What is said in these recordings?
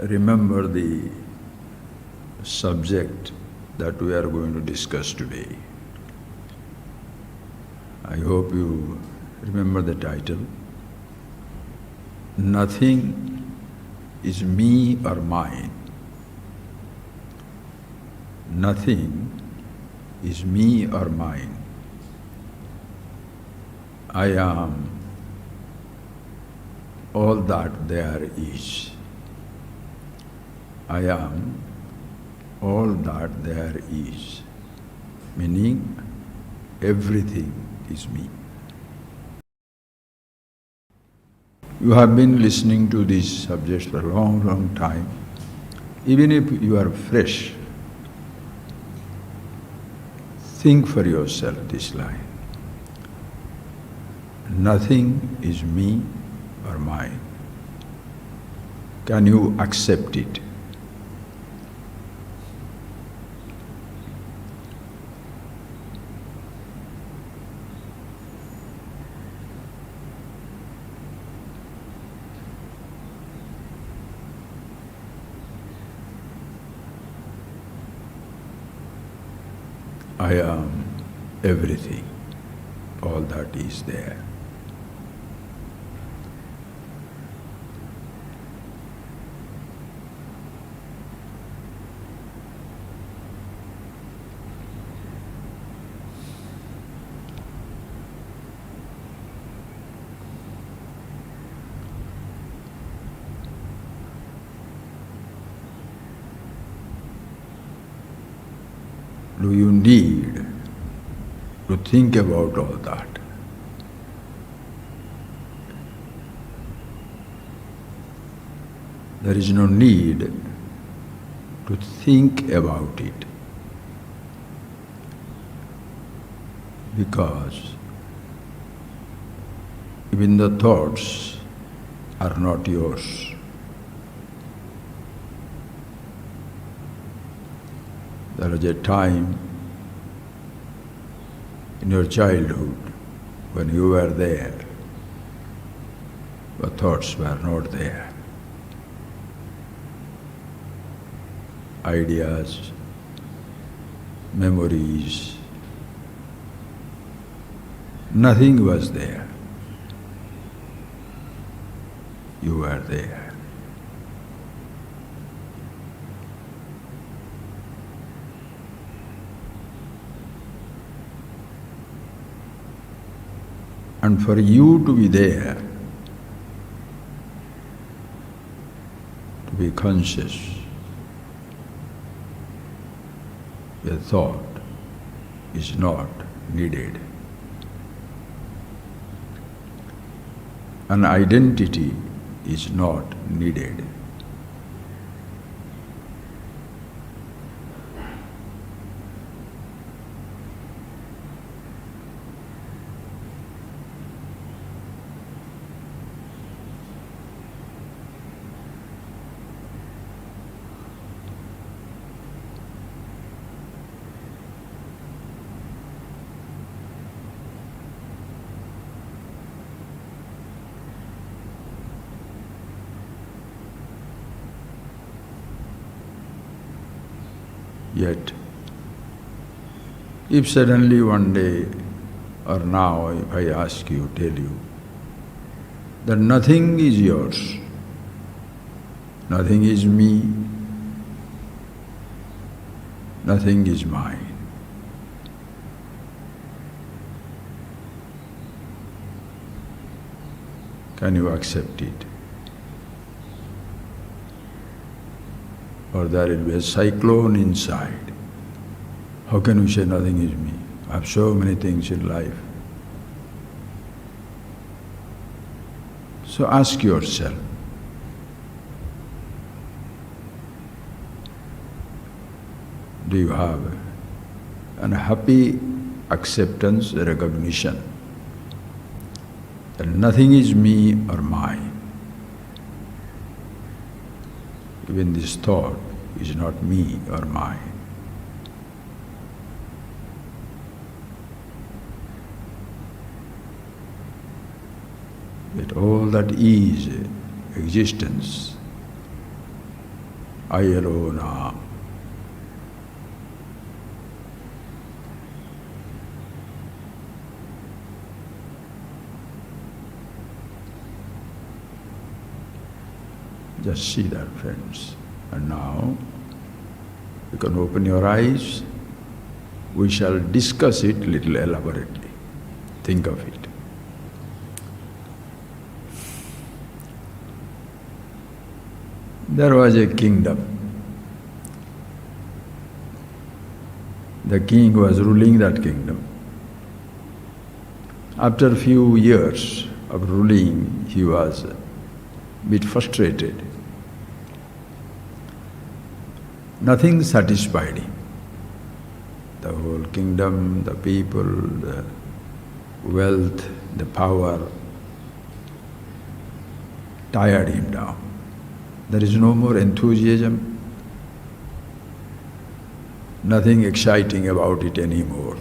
remember the subject that we are going to discuss today. I hope you remember the title. Nothing is me or mine. Nothing is me or mine. I am all that there is. I am all that there is. Meaning, everything is me. You have been listening to these subjects for a long, long time. Even if you are fresh, think for yourself this line. Nothing is me or mine. Can you accept it? I am everything, all that is there. Do you need to think about all that? There is no need to think about it, because even the thoughts are not yours. There was a time in your childhood when you were there, but thoughts were not there. Ideas, memories, nothing was there. You were there. And for you to be there, to be conscious, a thought is not needed. An identity is not needed. Yet, if suddenly one day or now, if I ask you, tell you, that nothing is yours, nothing is me, nothing is mine, can you accept it? Or there will be a cyclone inside. How can you say nothing is me? I have so many things in life. So ask yourself, do you have a happy acceptance, recognition that nothing is me or mine? Even this thought is not me or mine. Yet all that is existence I alone am. Just see that, friends. And now, you can open your eyes. We shall discuss it little elaborately. Think of it. There was a kingdom. The king was ruling that kingdom. After a few years of ruling, he was a bit frustrated. Nothing satisfied him. The whole kingdom, the people, the wealth, the power tired him down. There is no more enthusiasm, nothing exciting about it anymore.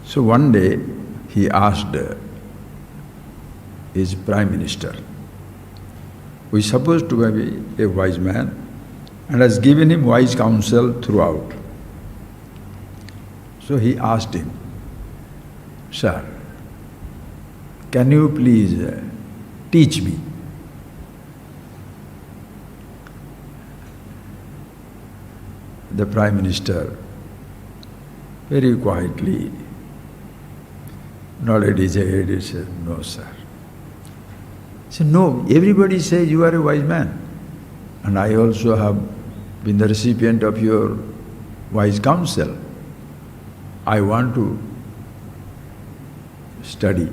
So one day he asked his prime minister, who is supposed to be a wise man, and has given him wise counsel throughout. So he asked him, "Sir, can you please teach me?" The Prime Minister very quietly nodded his head and said, "No, sir." He said, "No, everybody says you are a wise man, and I also have been the recipient of your wise counsel. I want to study.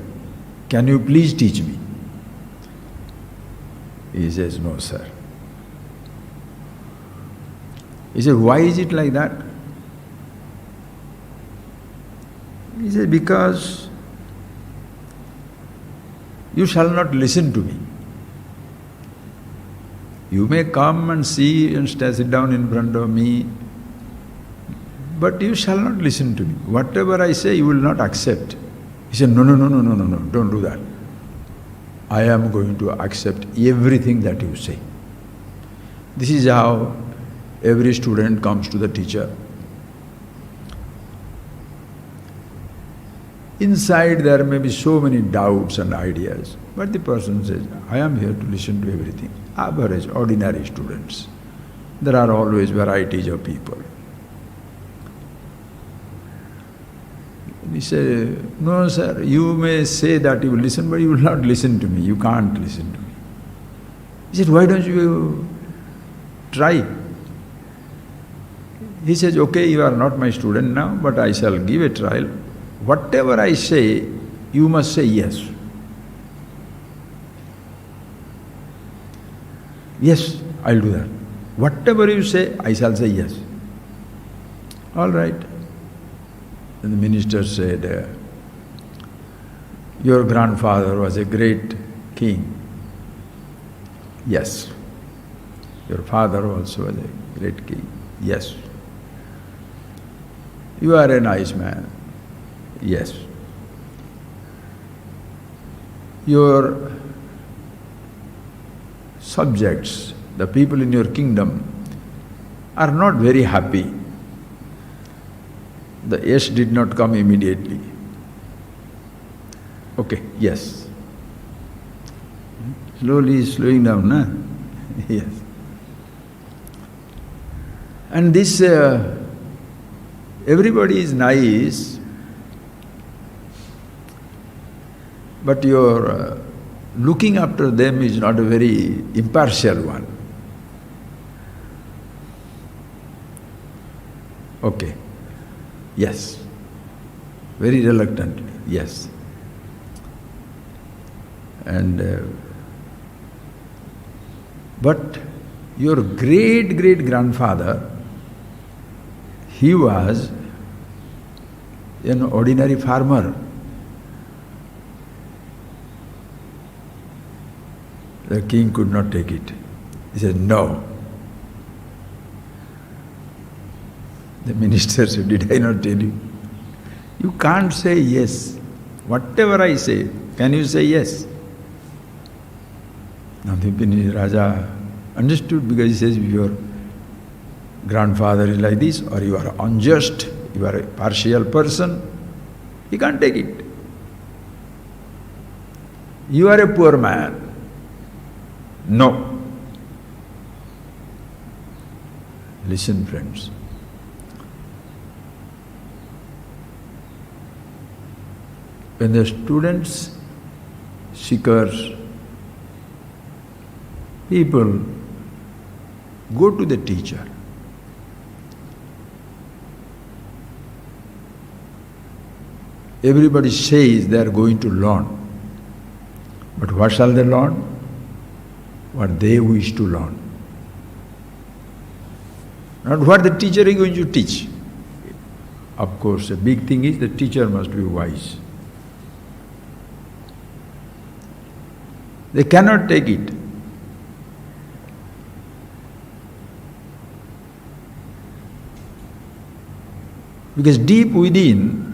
Can you please teach me?" He says, "No, sir." He said, "Why is it like that?" He said, "Because you shall not listen to me. You may come and see and sit down in front of me, but you shall not listen to me. Whatever I say, you will not accept." He said, "No, don't do that. I am going to accept everything that you say." This is how every student comes to the teacher. Inside there may be so many doubts and ideas, but the person says, "I am here to listen to everything." Average, ordinary students. There are always varieties of people. He said, "No, sir, you may say that you will listen, but you will not listen to me. You can't listen to me." He said, "Why don't you try?" He says, "Okay, you are not my student now, but I shall give a trial. Whatever I say, you must say yes." "Yes, I'll do that. Whatever you say, I shall say yes." "All right." And the minister said, "Your grandfather was a great king." "Yes." "Your father also was a great king." "Yes." "You are a nice man." "Yes." "Your subjects, the people in your kingdom, are not very happy." The yes did not come immediately. "Okay, yes." Slowly slowing down, na? Yes. And this, everybody is nice, but your looking after them is not a very impartial one. "Okay, yes." Very reluctantly, yes. And but your great-great-grandfather, he was an ordinary farmer. The king could not take it. He said, "No." The minister said, "Did I not tell you? You can't say yes. Whatever I say, can you say yes?" Now the Raja understood, because he says, if your grandfather is like this, or you are unjust, you are a partial person, he can't take it. You are a poor man. No. Listen, friends. When the students, seekers, people go to the teacher, everybody says they are going to learn. But what shall they learn? What they wish to learn. Not what the teacher is going to teach. Of course, a big thing is the teacher must be wise. They cannot take it. Because deep within,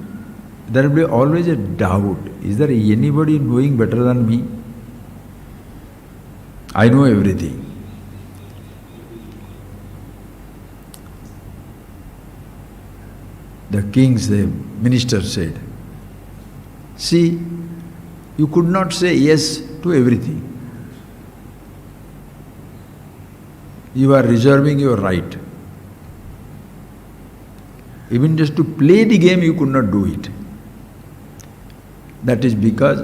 there will be always a doubt. Is there anybody knowing better than me? I know everything. The minister said, see, you could not say yes to everything. You are reserving your right. Even just to play the game, you could not do it. That is because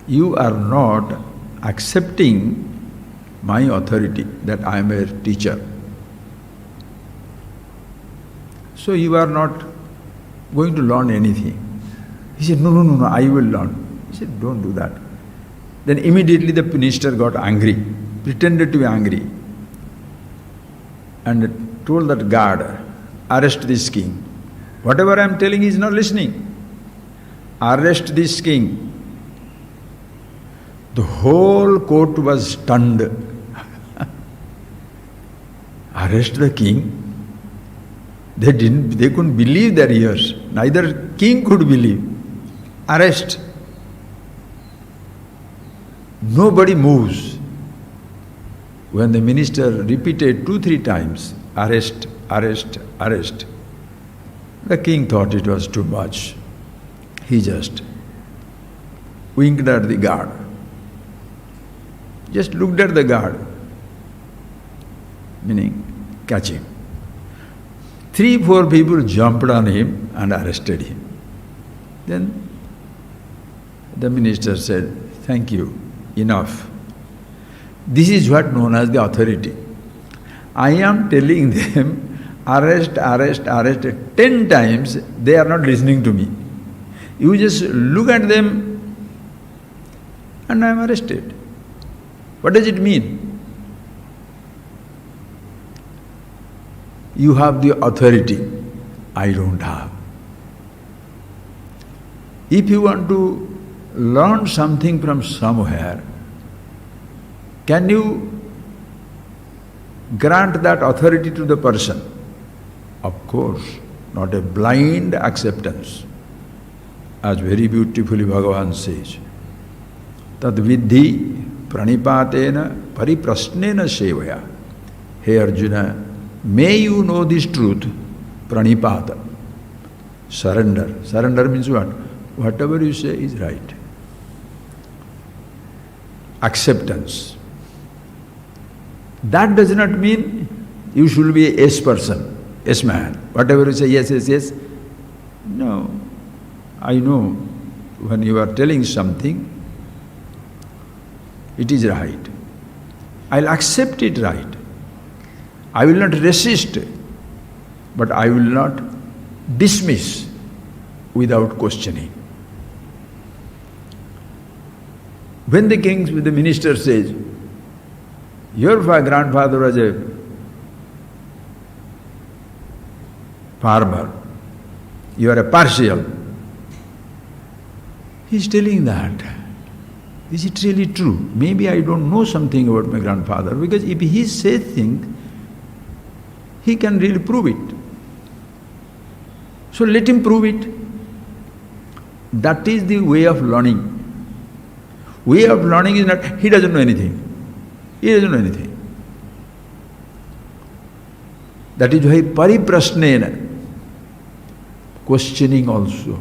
you are not accepting my authority, that I am a teacher. So you are not going to learn anything. He said, no, I will learn. He said, don't do that. Then immediately the minister got angry, pretended to be angry, and told that guard, arrest this king. Whatever I am telling, he is not listening. Arrest this king. The whole court was stunned. Arrest the king? They couldn't believe their ears. Neither king could believe. Arrest. Nobody moves. When the minister repeated 2-3 times, arrest, arrest, arrest, the king thought it was too much. He just winked at the guard. Just looked at the guard, meaning catch him. 3-4 people jumped on him and arrested him. Then the minister said, thank you, enough. This is what known as the authority. I am telling them, arrest, arrest, arrest 10 times, they are not listening to me. You just look at them and I am arrested. What does it mean? You have the authority, I don't have. If you want to learn something from somewhere, can you grant that authority to the person? Of course, not a blind acceptance. As very beautifully Bhagavan says, Tad vidhi pranipatena pariprasnena sevaya. Hey Arjuna, may you know this truth, pranipata. Surrender. Surrender means what? Whatever you say is right. Acceptance. That does not mean you should be a yes person, yes man. Whatever you say, yes, yes, yes. No. I know when you are telling something, it is right. I'll accept it right. I will not resist, but I will not dismiss without questioning. When the minister says, your grandfather was a farmer, you are a partial. He is telling that. Is it really true? Maybe I don't know something about my grandfather, because if he says things, he can really prove it. So let him prove it. That is the way of learning. Way of learning is not, he doesn't know anything. He doesn't know anything. That is why pariprasnena, questioning also.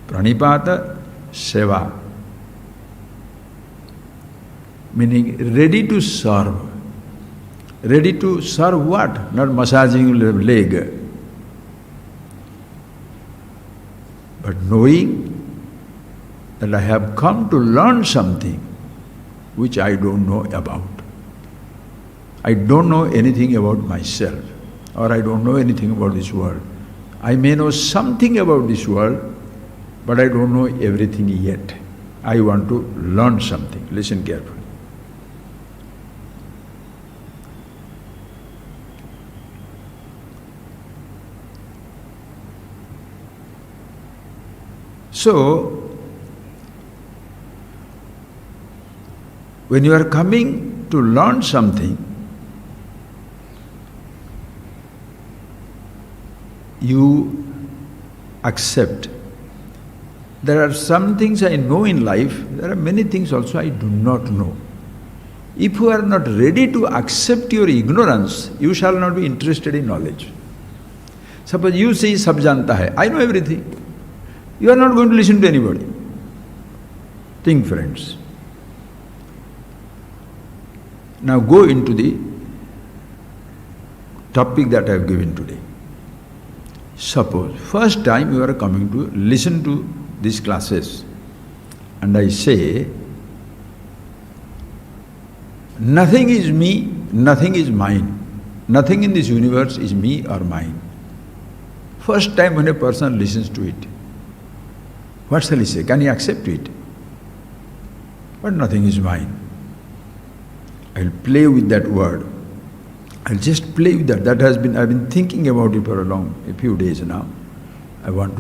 Pranipata seva, meaning ready to serve. Ready to serve what? Not massaging leg, but knowing that I have come to learn something which I don't know about. I don't know anything about myself, or I don't know anything about this world. I may know something about this world, but I don't know everything yet. I want to learn something. Listen carefully. So, when you are coming to learn something, you accept. There are some things I know in life, there are many things also I do not know. If you are not ready to accept your ignorance, you shall not be interested in knowledge. Suppose you say, Sab janta hai, I know everything. You are not going to listen to anybody. Think, friends. Now go into the topic that I have given today. Suppose, first time you are coming to listen to these classes, and I say, nothing is me, nothing is mine. Nothing in this universe is me or mine. First time when a person listens to it, what shall he say? Can he accept it? But nothing is mine. I'll play with that word. I'll just play with that. I've been thinking about it for a few days now. I want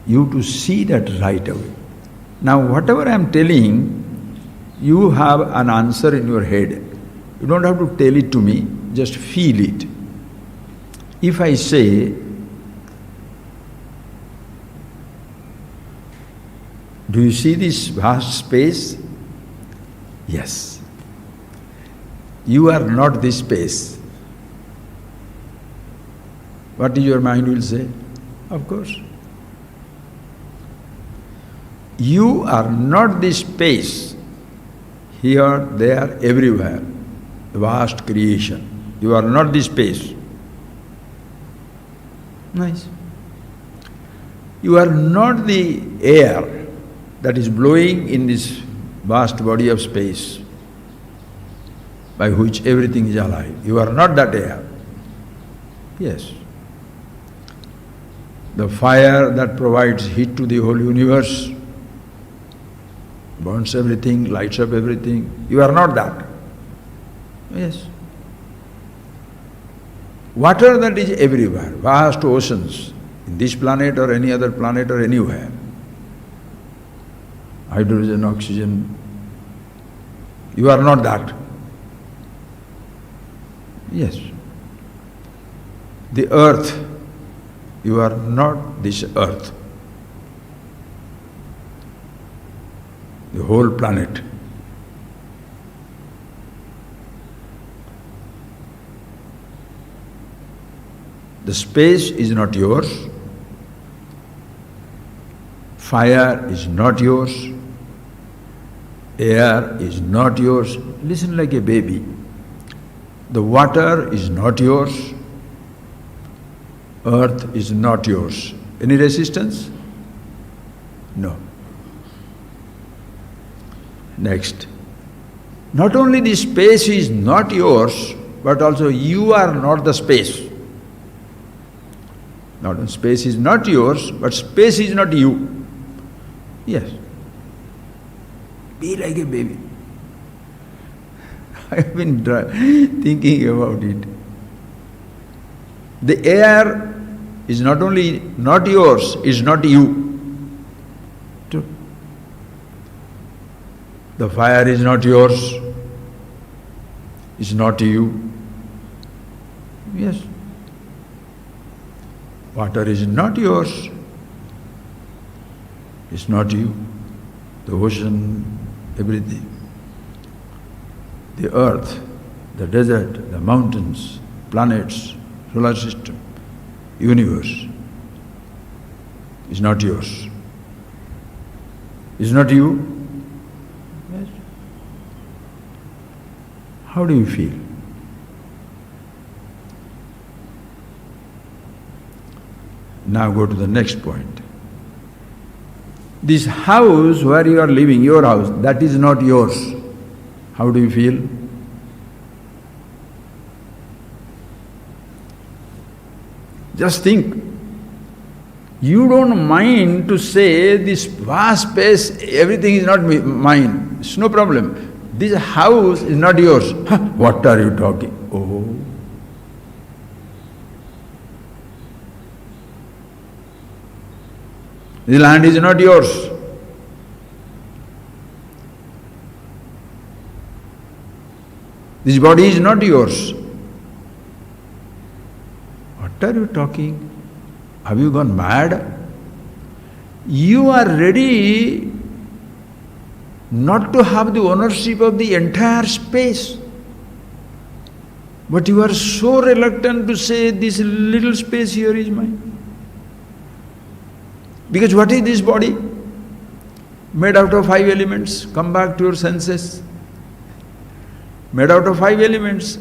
you to see that right away. Now whatever I'm telling, you have an answer in your head. You don't have to tell it to me, just feel it. If I say, do you see this vast space? Yes. You are not this space. What is your mind will say? Of course. You are not this space. Here, there, everywhere. The vast creation. You are not this space. Nice. You are not the air that is blowing in this vast body of space by which everything is alive. You are not that air. Yes. The fire that provides heat to the whole universe, burns everything, lights up everything. You are not that. Yes. Water that is everywhere, vast oceans, in this planet or any other planet or anywhere. Hydrogen, oxygen. You are not that. Yes. The earth, you are not this earth. The whole planet. The space is not yours. Fire is not yours. Air is not yours. Listen like a baby. The water is not yours. Earth is not yours. Any resistance? No. Next. Not only the space is not yours, but also you are not the space. Not only space is not yours, but space is not you. Yes. Be like a baby. I have been thinking about it. The air is not only not yours, is not you. True. The fire is not yours, is not you. Yes. Water is not yours, is not you. The ocean, everything. The earth the desert, the mountains, planets, solar system, universe is not yours. Is not you? Yes. How do you feel? Now go to the next point. This house where you are living, your house, that is not yours. How do you feel? Just think. You don't mind to say this vast space, everything is not mine. It's no problem. This house is not yours. What are you talking? Oh. The land is not yours. This body is not yours. What are you talking? Have you gone mad? You are ready not to have the ownership of the entire space. But you are so reluctant to say this little space here is mine. Because what is this body? Made out of 5 elements. Come back to your senses. Made out of 5 elements.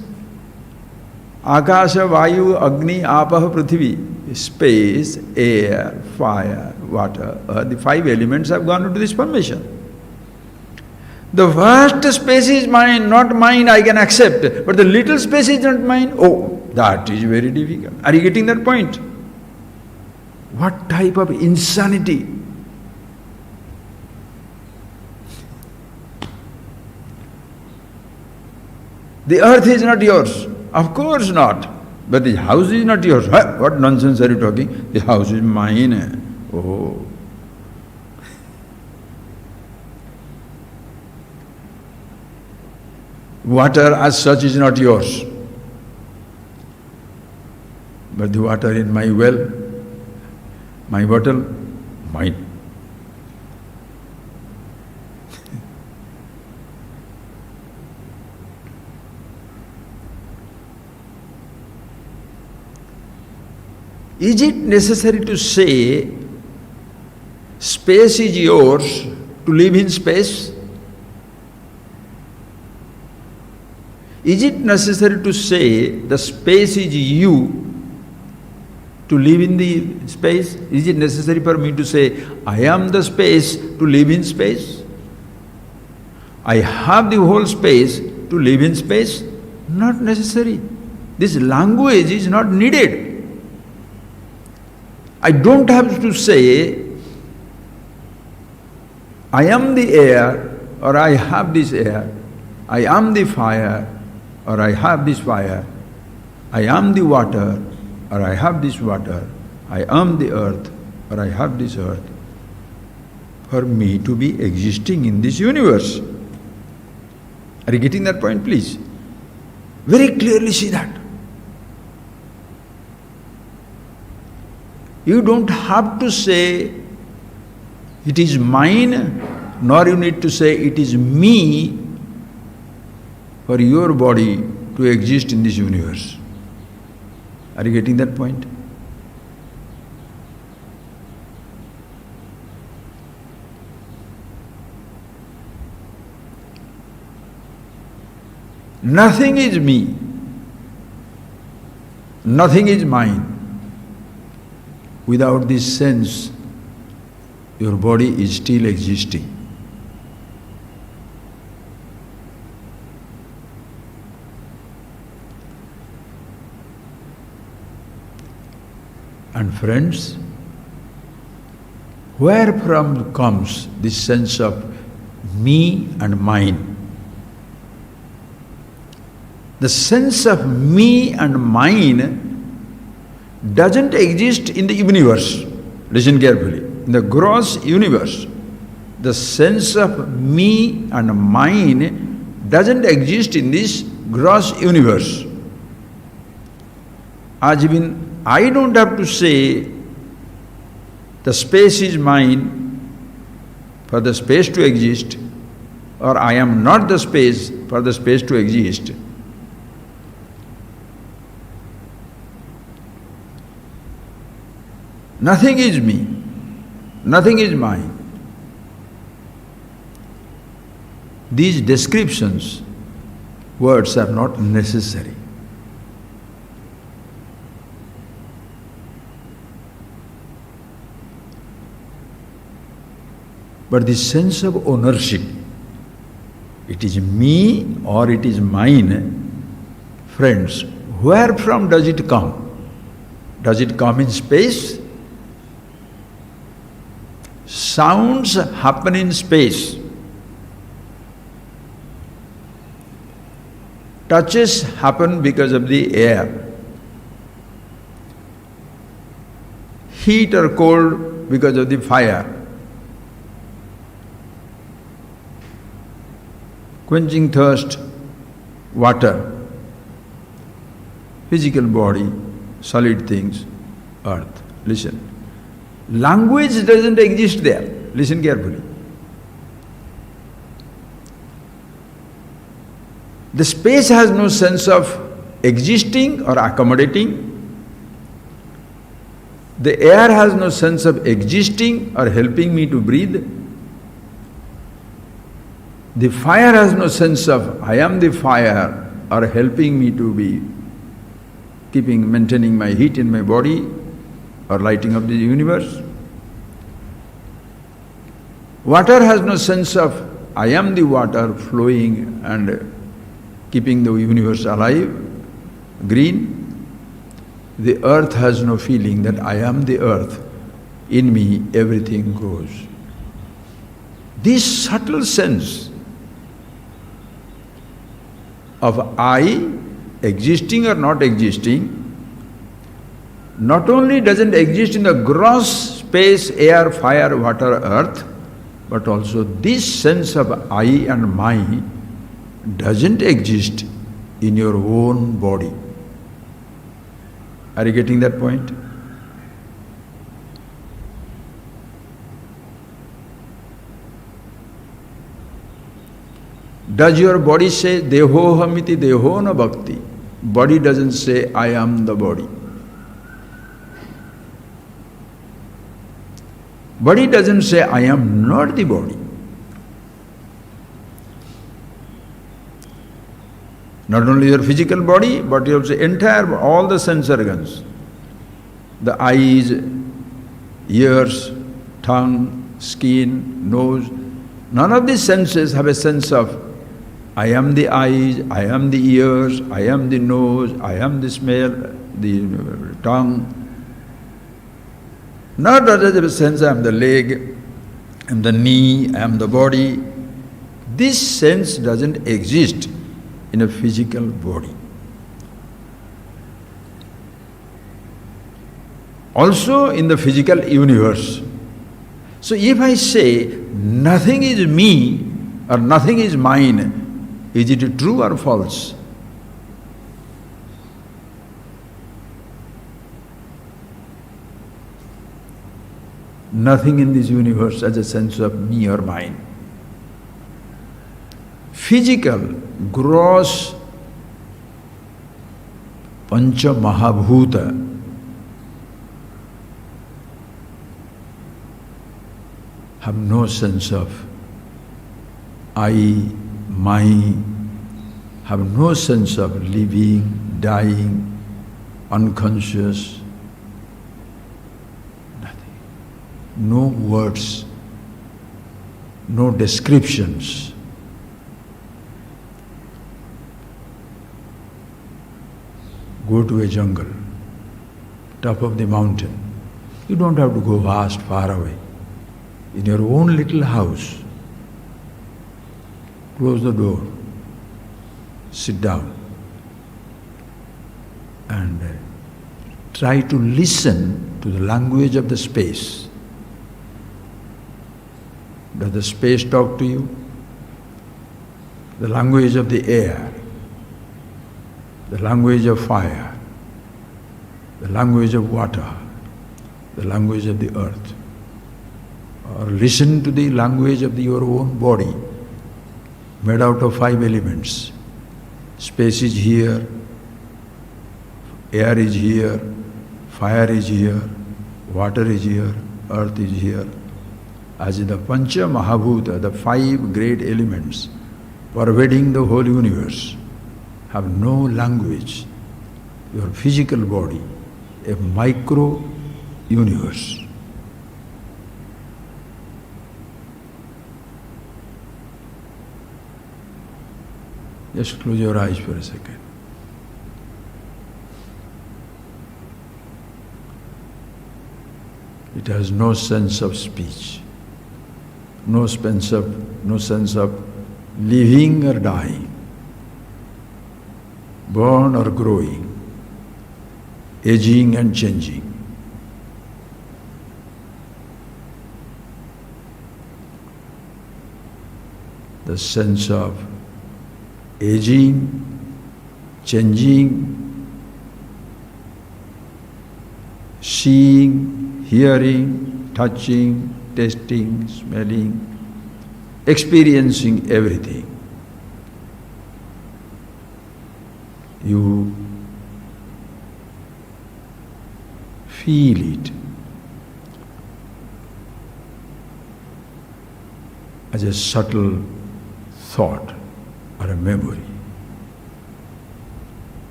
Akasha, Vayu, Agni, Apah, Prithvi. Space, air, fire, water. The 5 elements have gone into this formation. The vast space is mine, not mine, I can accept. But the little space is not mine. Oh, that is very difficult. Are you getting that point? What type of insanity? The earth is not yours. Of course not. But the house is not yours. What nonsense are you talking? The house is mine. Oh. Water as such is not yours. But the water in my well, my bottle, mine. Is it necessary to say space is yours to live in space? Is it necessary to say the space is you to live in the space? Is it necessary for me to say, I am the space to live in space? I have the whole space to live in space? Not necessary. This language is not needed. I don't have to say, I am the air, or I have this air. I am the fire, or I have this fire. I am the water, or I have this water. I am the earth, or I have this earth. For me to be existing in this universe. Are you getting that point, please? Very clearly see that. You don't have to say, it is mine, nor you need to say, it is me, for your body to exist in this universe. Are you getting that point? Nothing is me. Nothing is mine. Without this sense, your body is still existing. And friends, where from comes this sense of me and mine? The sense of me and mine doesn't exist in the universe. Listen carefully. In the gross universe, the sense of me and mine doesn't exist in this gross universe. As even I don't have to say the space is mine for the space to exist, or I am not the space for the space to exist. Nothing is me. Nothing is mine. These descriptions, words are not necessary. But the sense of ownership, it is me or it is mine, friends, where from does it come? Does it come in space? Sounds happen in space. Touches happen because of the air. Heat or cold because of the fire. Quenching thirst, water. Physical body, solid things, earth. Listen. Language doesn't exist there. Listen carefully. The space has no sense of existing or accommodating. The air has no sense of existing or helping me to breathe. The fire has no sense of I am the fire or helping me to be maintaining my heat in my body or lighting up the universe. Water has no sense of I am the water flowing and keeping the universe alive, green. The earth has no feeling that I am the earth. In me everything grows. This subtle sense of I existing or not existing not only doesn't exist in the gross space, air, fire, water, earth, but also this sense of I and my doesn't exist in your own body. Are you getting that point? Does your body say dehohamiti deho na bhakti? Body doesn't say I am the body. Body doesn't say I am not the body. Not only your physical body, but you also entire, all the sense organs. The eyes, ears, tongue, skin, nose. None of these senses have a sense of I am the eyes, I am the ears, I am the nose, I am the smell, the tongue. Nor does it have a sense I am the leg, I am the knee, I am the body. This sense doesn't exist in a physical body. Also in the physical universe. So if I say nothing is me or nothing is mine, is it true or false? Nothing in this universe has a sense of me or mine. Physical, gross, pancha mahabhuta have no sense of I, my, have no sense of living, dying, unconscious, nothing. No words, no descriptions. Go to a jungle, top of the mountain. You don't have to go vast, far away. In your own little house, close the door, sit down, and try to listen to the language of the space. Does the space talk to you? The language of the air, the language of fire, the language of water, the language of the earth. Or listen to the language of your own body, made out of 5 elements. Space is here, air is here, fire is here, Water is here, earth is here. As the Pancha Mahabhuta, the 5 great elements pervading the whole universe, have no language. Your physical body, a micro universe. Just close your eyes for a second. It has no sense of speech, no sense of living or dying, born or growing, aging and changing. The sense of aging, changing, seeing, hearing, touching, tasting, smelling, experiencing everything. You feel it as a subtle thought or a memory.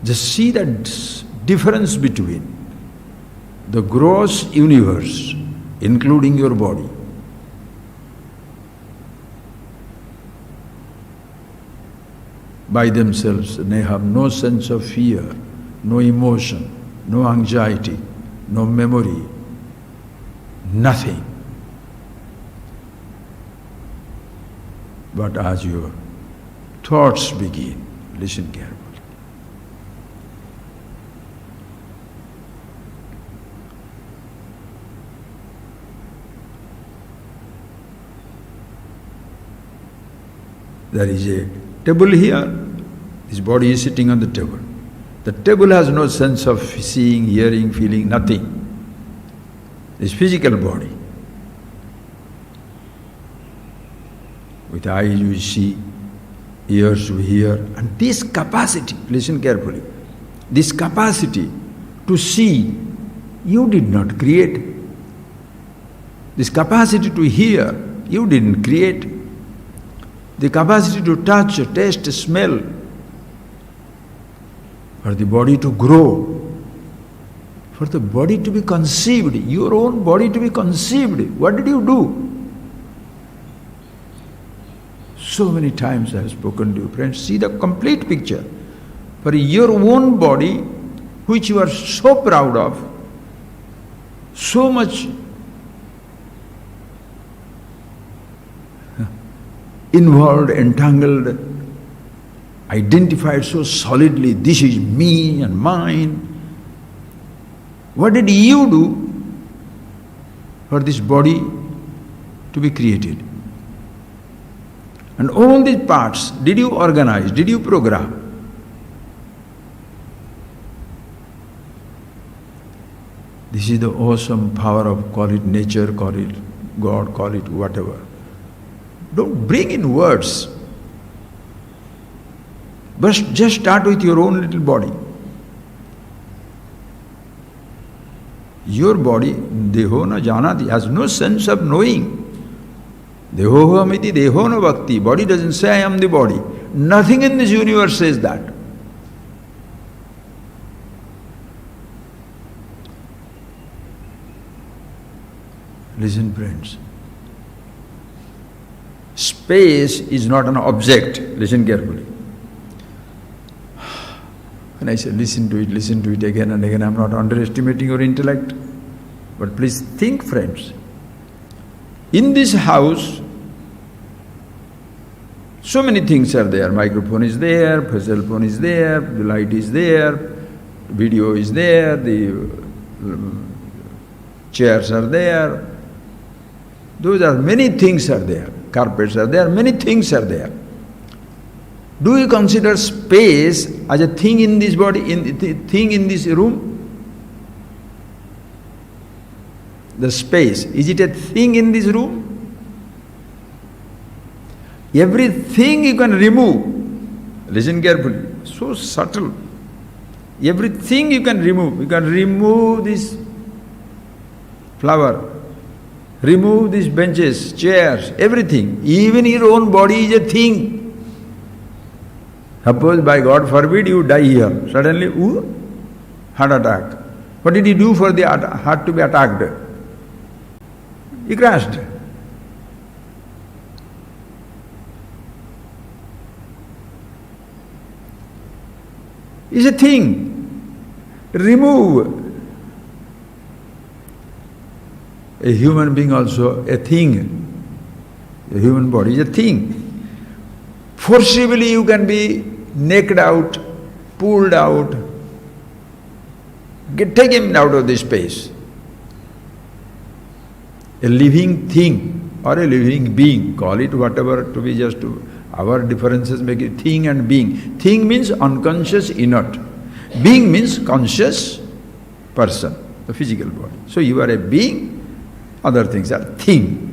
Just see that difference between the gross universe, including your body, by themselves. They have no sense of fear, no emotion, no anxiety, no memory, nothing. But as your thoughts begin, listen carefully. There is a table here, this body is sitting on the table. The table has no sense of seeing, hearing, feeling, nothing. This physical body. With eyes we see, ears we hear, and this capacity, listen carefully, this capacity to see, you did not create. This capacity to hear, you didn't create. The capacity to touch, taste, smell, for the body to grow, for the body to be conceived, your own body to be conceived. What did you do? So many times I have spoken to you, friends. See the complete picture. For your own body, which you are so proud of, so much involved, entangled, identified so solidly, this is me and mine. What did you do for this body to be created? And all these parts, did you organize, did you program? This is the awesome power of, call it nature, call it God, call it whatever. Don't bring in words. But just start with your own little body. Your body, deho na janati, has no sense of knowing. Deho amiti deho na bhakti. Body doesn't say I am the body. Nothing in this universe says that. Listen, friends. Space is not an object. Listen carefully. When I say listen to it again and again, I am not underestimating your intellect. But please think, friends. In this house, so many things are there. Microphone is there, cell phone is there, the light is there, video is there, the chairs are there. Those are many things are there. Carpets are there, many things are there. Do you consider space as a thing in this body, thing in this room? The space, is it a thing in this room? Everything you can remove. Listen carefully. So subtle. Everything you can remove. You can remove this flower, remove these benches, chairs, everything. Even your own body is a thing. Suppose by God forbid you die here. Suddenly, heart attack. What did he do for the heart to be attacked? He crashed. It's a thing. Remove. A human being also a thing. A human body is a thing. Forcibly you can be naked out, pulled out, take him out of this space. A living thing or a living being, call it whatever to be just to, our differences make it thing and being. Thing means unconscious, inert. Being means conscious person, the physical body. So you are a being, other things are thing.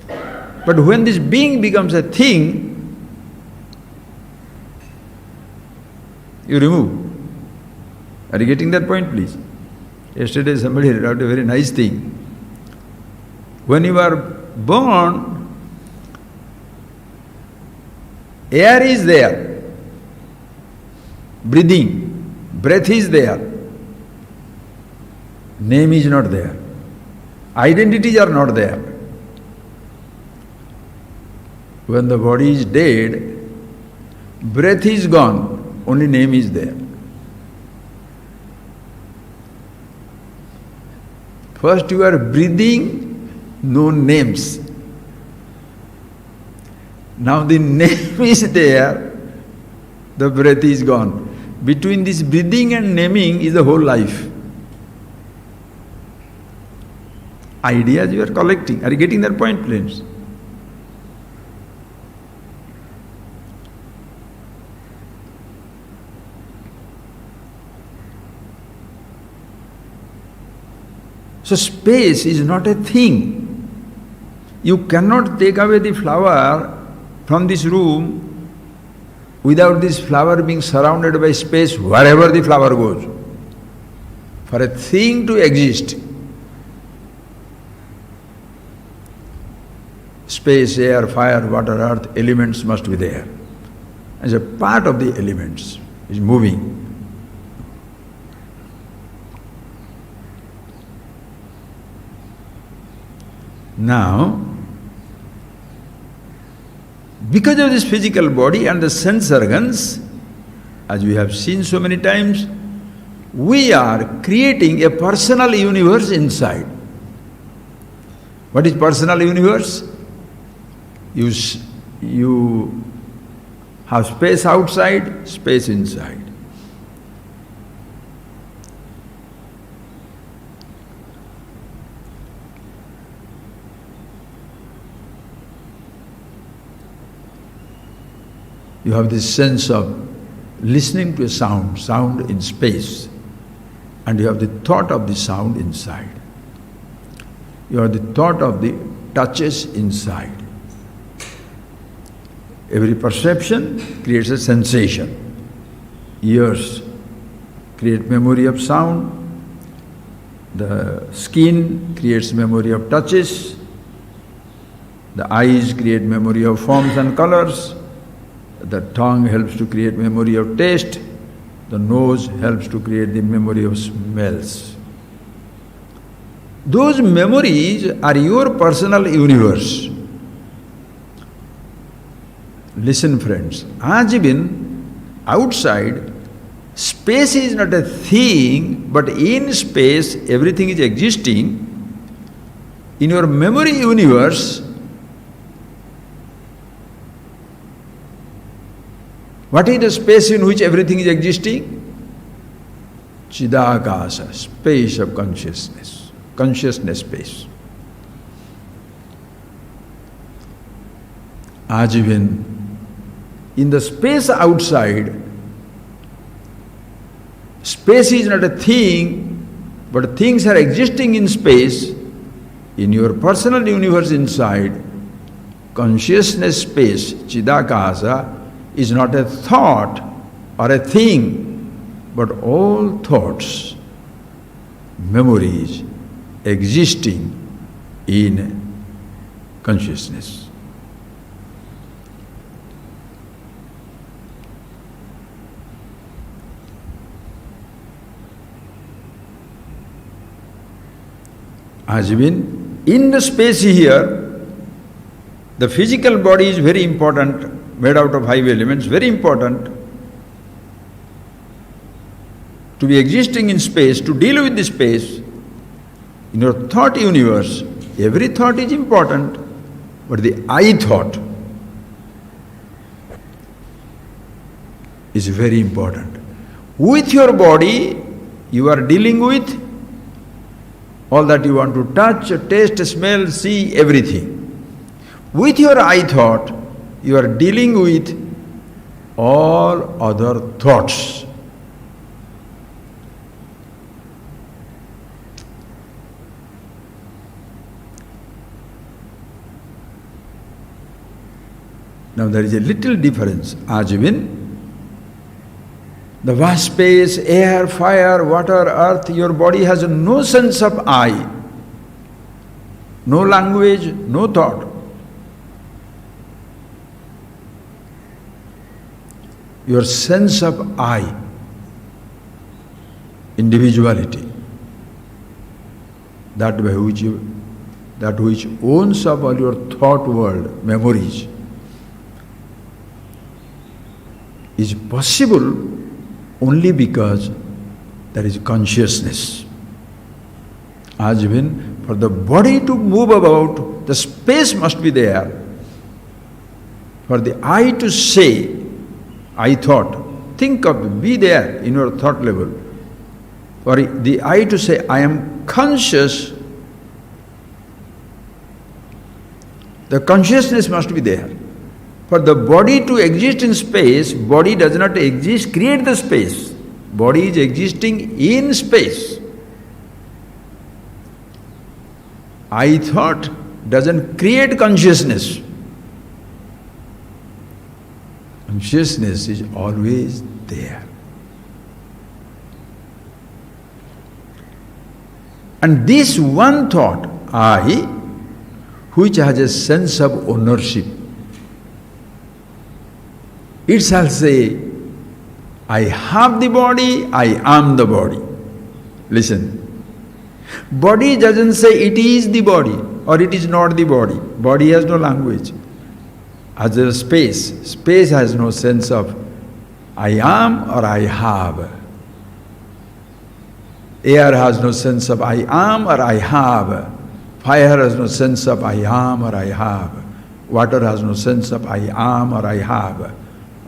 But when this being becomes a thing, you remove. Are you getting that point, please? Yesterday somebody wrote a very nice thing. When you are born, air is there, breathing, breath is there, name is not there, identities are not there. When the body is dead, breath is gone, only name is there. First you are breathing, no names. Now the name is there, the breath is gone. Between this breathing and naming is the whole life. Ideas you are collecting. Are you getting that point, please? So space is not a thing. You cannot take away the flower from this room without this flower being surrounded by space wherever the flower goes. For a thing to exist, space, air, fire, water, earth, elements must be there. As a part of the elements is moving. Now, because of this physical body and the sense organs, as we have seen so many times, we are creating a personal universe inside. What is personal universe? You have space outside, space inside. You have this sense of listening to a sound in space, and you have the thought of the sound inside. You have the thought of the touches inside. Every perception creates a sensation. Ears create memory of sound. The skin creates memory of touches. The eyes create memory of forms and colors. The tongue helps to create memory of taste. The nose helps to create the memory of smells. Those memories are your personal universe. Listen, friends, as even outside, space is not a thing, but in space everything is existing. In your memory universe, what is the space in which everything is existing? Chidakasa, space of consciousness, consciousness space. Ajivan, in the space outside, space is not a thing, but things are existing in space. In your personal universe inside, consciousness space, Chidakasa, is not a thought or a thing, but all thoughts, memories existing in consciousness. Has been in the space here, the physical body is very important, made out of 5 elements, very important to be existing in space, to deal with the space. In your thought universe, every thought is important, but the I thought is very important. With your body, you are dealing with all that you want to touch, taste, smell, see, everything. With your I thought, you are dealing with all other thoughts. Now there is a little difference. Ajivin, the vast space, air, fire, water, earth, your body has no sense of I, no language, no thought. Your sense of I, individuality, that which owns up all your thought world, memories, is possible only because there is consciousness. As even for the body to move about, the space must be there. For the I to say, I thought, think of, be there in your thought level. For the I to say, I am conscious, the consciousness must be there. For the body to exist in space, body does not exist, create the space. Body is existing in space. I thought doesn't create consciousness. Consciousness is always there. And this one thought, I, which has a sense of ownership, it shall say, I have the body, I am the body. Listen. Body doesn't say it is the body or it is not the body. Body has no language. As a space, space has no sense of I am or I have. Air has no sense of I am or I have. Fire has no sense of I am or I have. Water has no sense of I am or I have.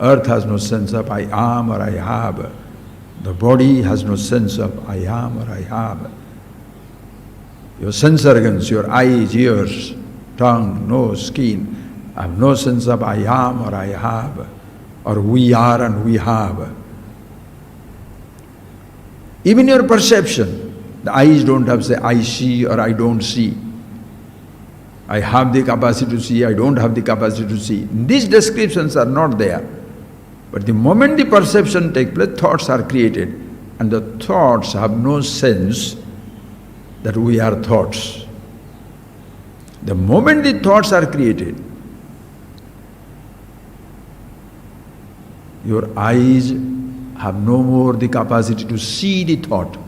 Earth has no sense of I am or I have. The body has no sense of I am or I have. Your sense organs, your eyes, ears, tongue, nose, skin, have no sense of I am or I have, or we are and we have. Even your perception, the eyes don't have say I see or I don't see. I have the capacity to see, I don't have the capacity to see. These descriptions are not there. But the moment the perception takes place, thoughts are created. And the thoughts have no sense that we are thoughts. The moment the thoughts are created, your eyes have no more the capacity to see the thought.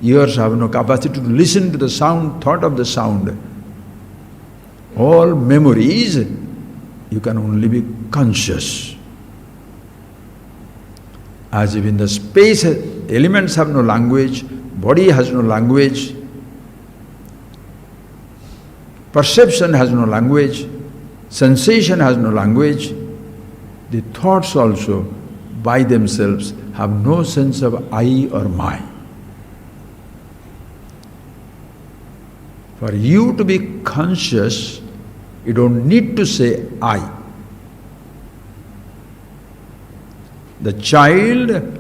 Ears have no capacity to listen to the sound, thought of the sound. All memories, you can only be conscious. As if in the space, elements have no language, body has no language, perception has no language, sensation has no language, the thoughts also by themselves have no sense of I or my. For you to be conscious, you don't need to say I. The child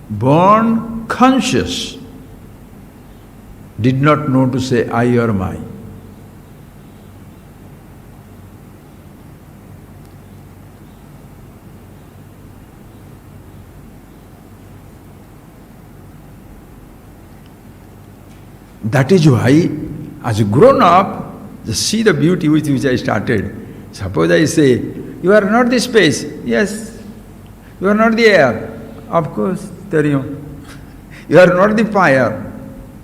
born conscious did not know to say I or my. That is why, as a grown up, just see the beauty with which I started. Suppose I say, you are not the space. Yes. You are not the air. Of course, theriyum. You are not the fire.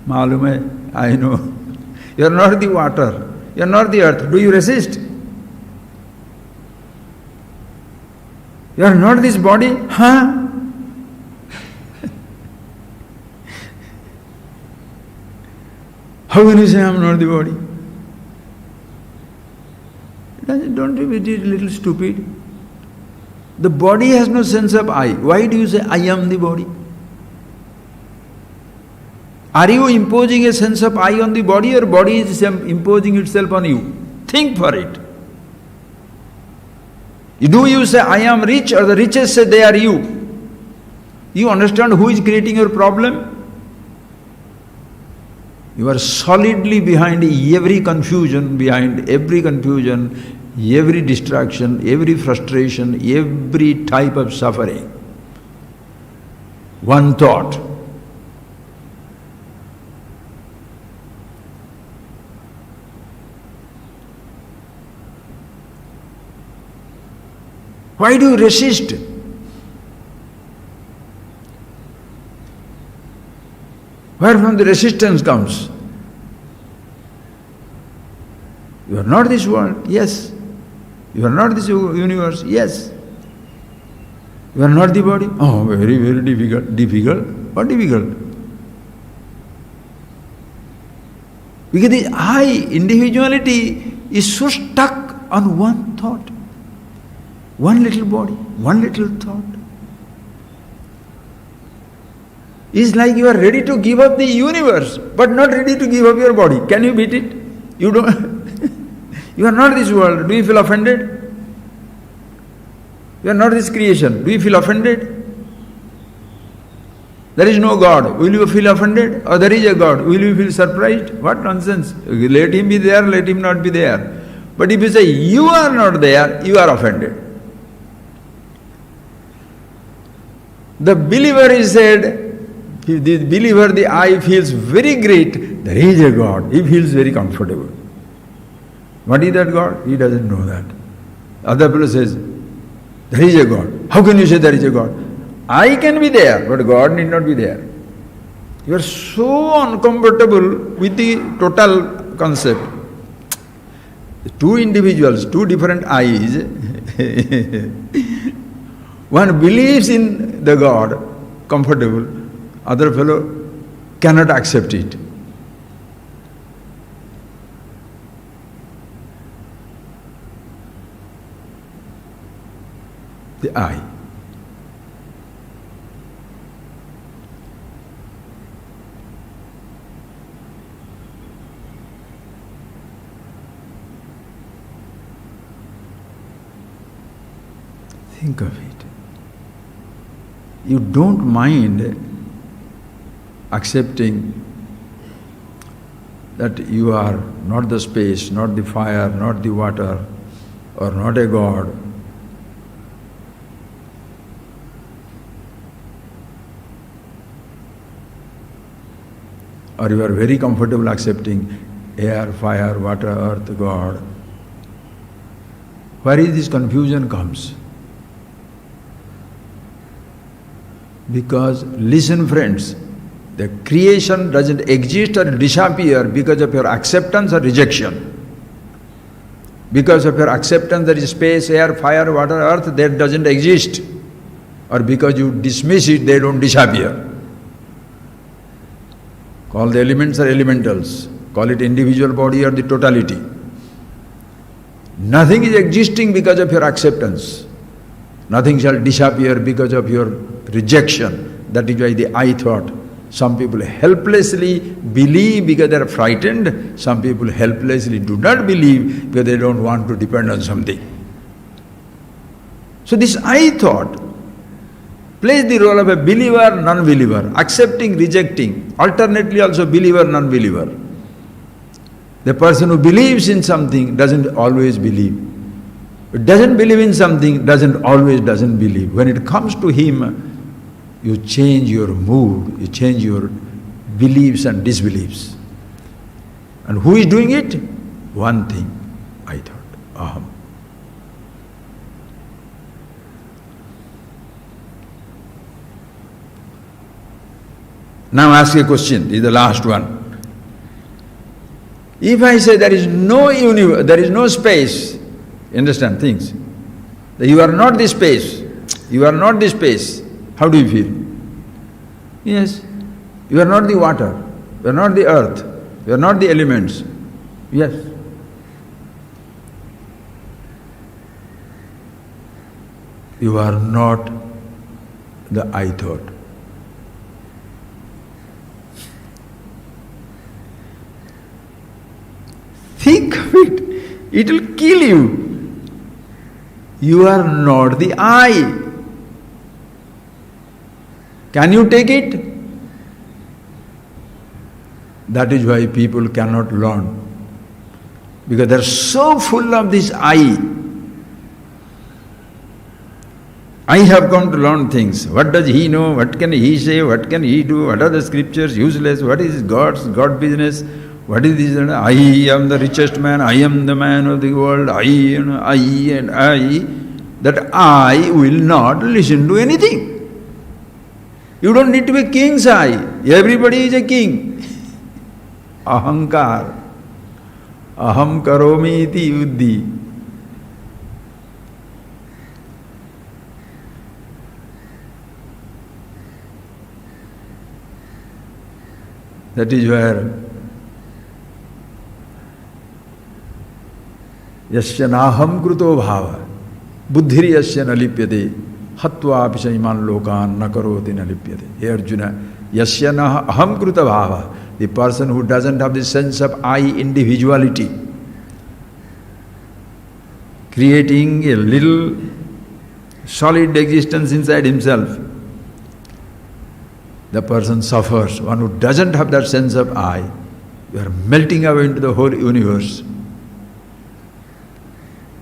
Malum hai, I know. You are not the water. You are not the earth. Do you resist? You are not this body? Huh? How can you say I am not the body? Don't you be a little stupid? The body has no sense of I. Why do you say I am the body? Are you imposing a sense of I on the body, or body is imposing itself on you? Think for it. Do you say I am rich, or the richest say they are you? You understand who is creating your problem? You are solidly behind every confusion, every distraction, every frustration, every type of suffering. One thought. Why do you resist? Where from the resistance comes? You are not this world, yes. You are not this universe, yes. You are not the body. Oh, very, very difficult. Difficult? What difficult? Because the I, individuality, is so stuck on one thought. One little body, one little thought. It's like you are ready to give up the universe, but not ready to give up your body. Can you beat it? You don't. You are not this world. Do you feel offended? You are not this creation. Do you feel offended? There is no God. Will you feel offended? Or there is a God. Will you feel surprised? What nonsense. Let him be there, let him not be there. But if you say you are not there, you are offended. The believer is said, the believer, the I feels very great, there is a God. He feels very comfortable. What is that God? He doesn't know that. Other fellow says, there is a God. How can you say there is a God? I can be there, but God need not be there. You are so uncomfortable with the total concept. Two individuals, two different I's. One believes in the God, comfortable. Other fellow cannot accept it. The I. Think of it. You don't mind accepting that you are not the space, not the fire, not the water, or not a God. Or you are very comfortable accepting air, fire, water, earth, God. Where is this confusion comes? Because, listen friends, the creation doesn't exist or disappear because of your acceptance or rejection. Because of your acceptance there is space, air, fire, water, earth, that doesn't exist. Or because you dismiss it, they don't disappear. Call the elements or elementals, call it individual body or the totality. Nothing is existing because of your acceptance. Nothing shall disappear because of your rejection. That is why the I thought. Some people helplessly believe because they are frightened. Some people helplessly do not believe because they don't want to depend on something. So this I thought plays the role of a believer, non-believer, accepting, rejecting, alternately also believer, non-believer. The person who believes in something doesn't always believe. Doesn't believe in something doesn't always believe. When it comes to him, you change your mood, you change your beliefs and disbeliefs. And who is doing it? One thing, I thought, aham. Now ask a question, this is the last one. If I say there is no universe, there is no space, understand things, that you are not this space, you are not this space, how do you feel? Yes, you are not the water, you are not the earth, you are not the elements. Yes. You are not the I thought. Think of it, it will kill you. You are not the I. Can you take it? That is why people cannot learn. Because they are so full of this I. I have come to learn things. What does he know? What can he say? What can he do? What are the scriptures? Useless. What is God business? What is this? I am the richest man. I am the man of the world. I and I. That I will not listen to anything. You don't need to be king's eye. Everybody is a king. Ahankar. Aham karomi iti yuddhi. That is where yasya naham kruto bhava buddhiri yasya nalipyate hatva apishaiman lokan nakaroti nalipyate. Hey Arjuna, yasya naham kruta bhava, the person who doesn't have the sense of I individuality, creating a little solid existence inside himself, the person suffers. One who doesn't have that sense of I, you are melting away into the whole universe.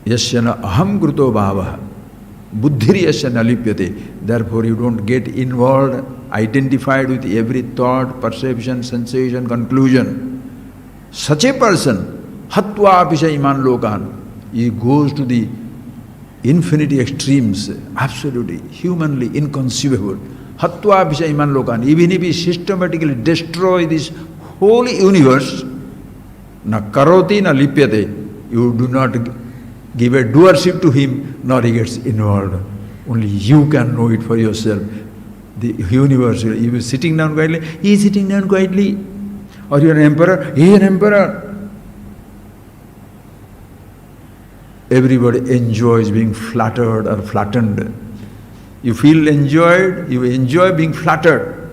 Yasyana aham kruto bhava buddhiri yasya nalipyate. Therefore you don't get involved, identified with every thought, perception, sensation, conclusion. Such a person, hatva apishaiman lokan, he goes to the infinity extremes, absolutely, humanly inconceivable. Hatva apishaiman lokan, even if he systematically destroy this whole universe, na karoti na lipyate, you do not give a doership to him, nor he gets involved. Only you can know it for yourself. The universe, you are sitting down quietly, he is sitting down quietly. Or you are an emperor, he is an emperor. Everybody enjoys being flattered or flattened. You feel enjoyed, you enjoy being flattered.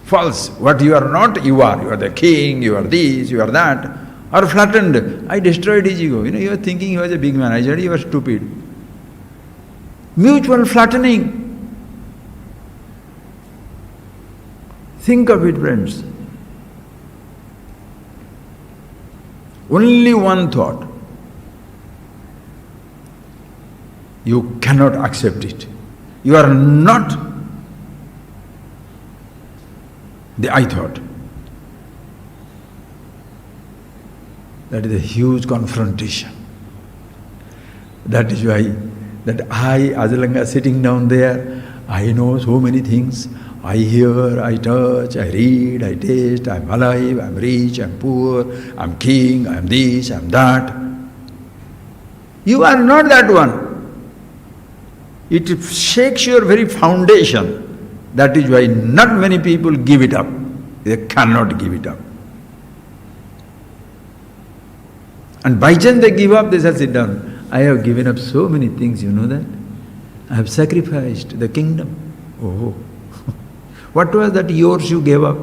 False. What you are not, you are. You are the king, you are this, you are that. Or flattened. I destroyed his ego. You are thinking he was a big man. I said, you are stupid. Mutual flattening. Think of it, friends. Only one thought. You cannot accept it. You are not the I thought. That is a huge confrontation. That is why that I, as long as sitting down there, I know so many things. I hear, I touch, I read, I taste, I'm alive, I'm rich, I'm poor, I'm king, I'm this, I'm that. You are not that one. It shakes your very foundation. That is why not many people give it up. They cannot give it up. And by chance they give up, they shall sit down. I have given up so many things, you know that? I have sacrificed the kingdom. Oh. What was that yours you gave up?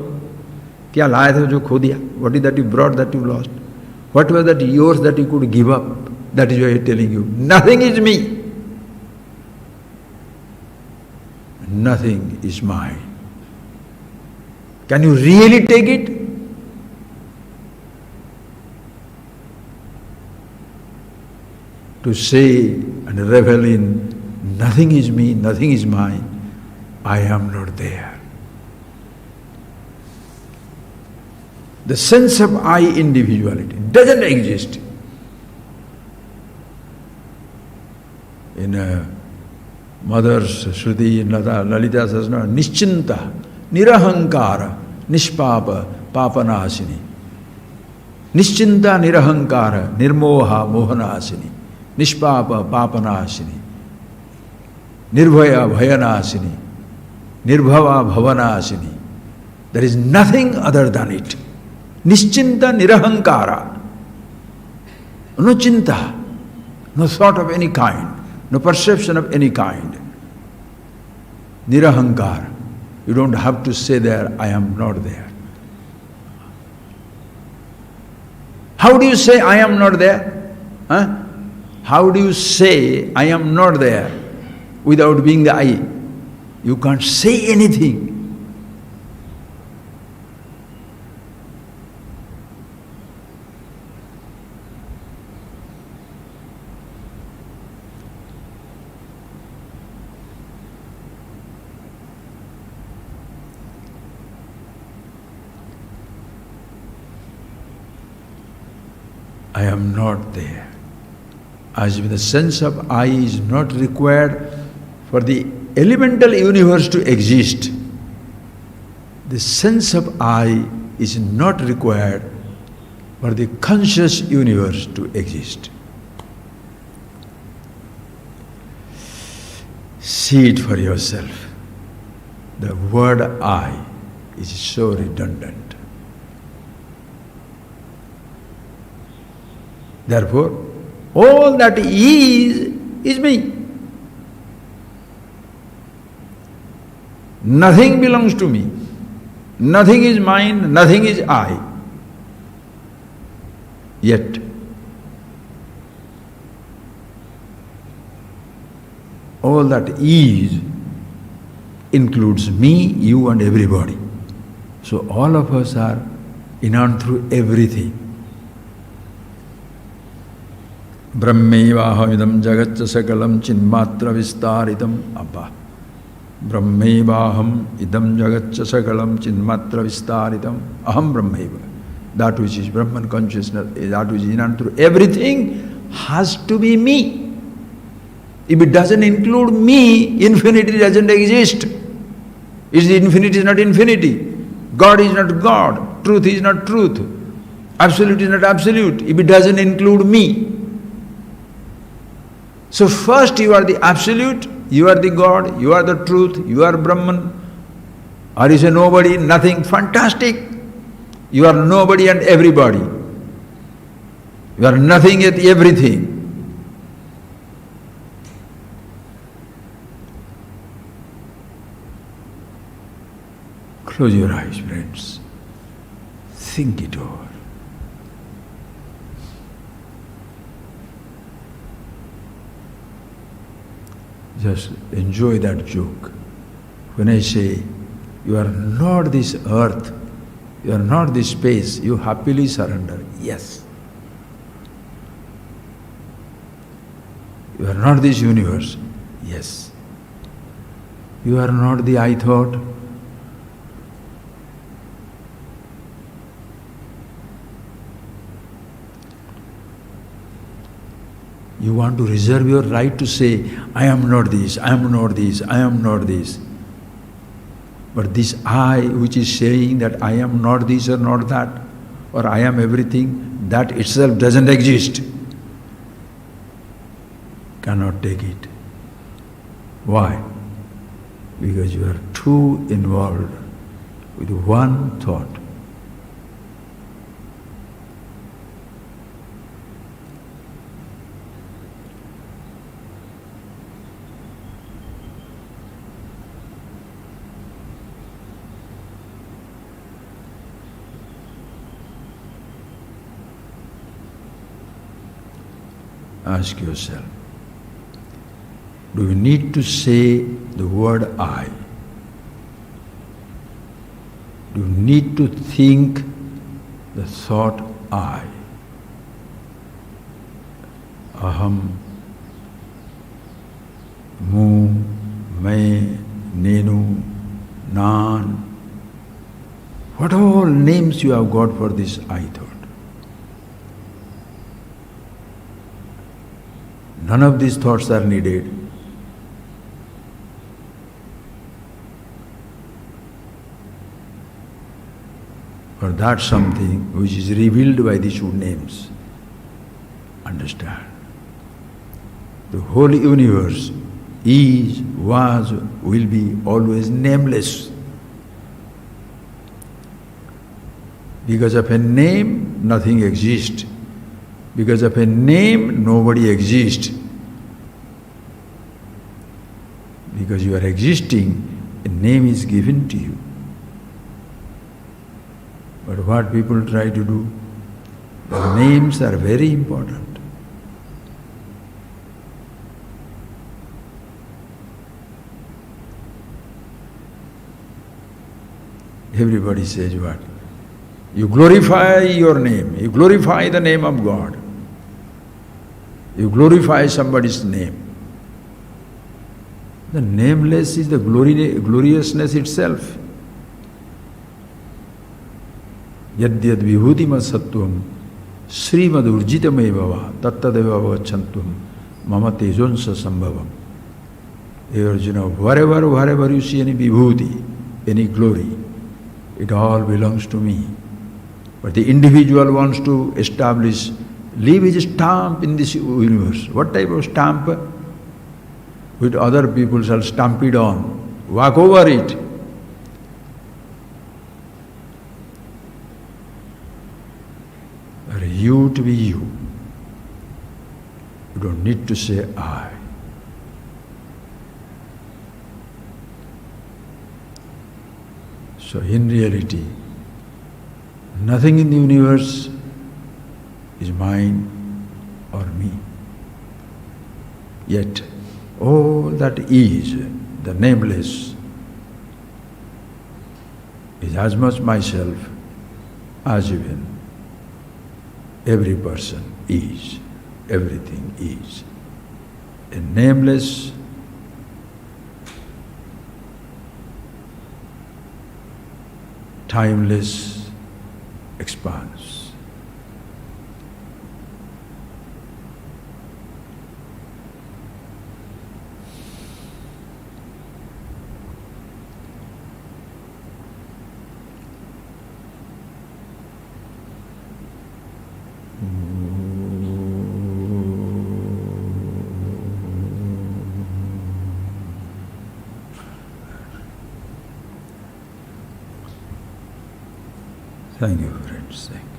क्या लाया था जो खो दिया? What is that you brought that you lost? What was that yours that you could give up? That is why I am telling you, nothing is me. Nothing is mine. Can you really take it? To say and revel in nothing is me, nothing is mine, I am not there. The sense of I individuality doesn't exist. In Mother's Shruti, Lalita says, no, Nischinta, Nirahankara, Nishpapa, Papanasini. Nischinta Nirahankara, Nirmoha Mohanasini, Nishpapa Papanasini, Nirbhaya Bhayanasini, Nirbhava Bhavanasini. There is nothing other than it. Nischinta Nirahankara. No chinta, no thought of any kind, no perception of any kind. Nirahankara. You don't have to say there, I am not there. How do you say I am not there? Huh? How do you say I am not there without being the I? You can't say anything. I am not there. As if the sense of I is not required for the elemental universe to exist, the sense of I is not required for the conscious universe to exist. See it for yourself. The word I is so redundant. Therefore, all that is me. Nothing belongs to me. Nothing is mine, nothing is I. Yet, all that is includes me, you and everybody. So all of us are in and through everything. Brahmevaham jagatcha sakalam chinmatra vistaritam abba. Brahmevaham idam jagatcha sakalam chinmatra vistaritam aham brahmeva. That which is Brahman consciousness, that which is in and through everything has to be me. If it doesn't include me, infinity doesn't exist. Infinity is not infinity. God is not God. Truth is not truth. Absolute is not absolute. If it doesn't include me. So first you are the absolute, you are the God, you are the truth, you are Brahman. Or you say nobody, nothing, fantastic. You are nobody and everybody. You are nothing yet everything. Close your eyes, friends. Think it over. Just enjoy that joke. When I say, you are not this earth, you are not this space, you happily surrender. Yes. You are not this universe. Yes. You are not the I thought. You want to reserve your right to say, I am not this, I am not this, I am not this. But this I which is saying that I am not this or not that, or I am everything, that itself doesn't exist. Cannot take it. Why? Because you are too involved with one thought. Ask yourself, do you need to say the word I? Do you need to think the thought I? Aham, mu, me, nenu, nan. What all names you have got for this, I thought. None of these thoughts are needed. For that something which is revealed by these two names. Understand? The whole universe is, was, will be always nameless. Because of a name, nothing exists. Because of a name, nobody exists. Because you are existing, a name is given to you. But what people try to do, the names are very important. Everybody says what? You glorify your name, you glorify the name of God. You glorify somebody's name. The nameless is the gloriousness itself. Yadyad vibhutima sattvam srimad urjitamevava tattadeva vachantvam mama tejonsa sambhavam. Hey Arjuna, wherever you see any vibhuti, any glory, it all belongs to me. But the individual wants to establish, leave his stamp in this universe. What type of stamp? Which other people shall stamp it on, walk over it. For you to be you, you don't need to say I. So in reality, nothing in the universe is mine or me. Yet, all that is, the nameless, is as much myself as even every person is, everything is. A nameless, timeless expanse. Thank you, friends. Thank you.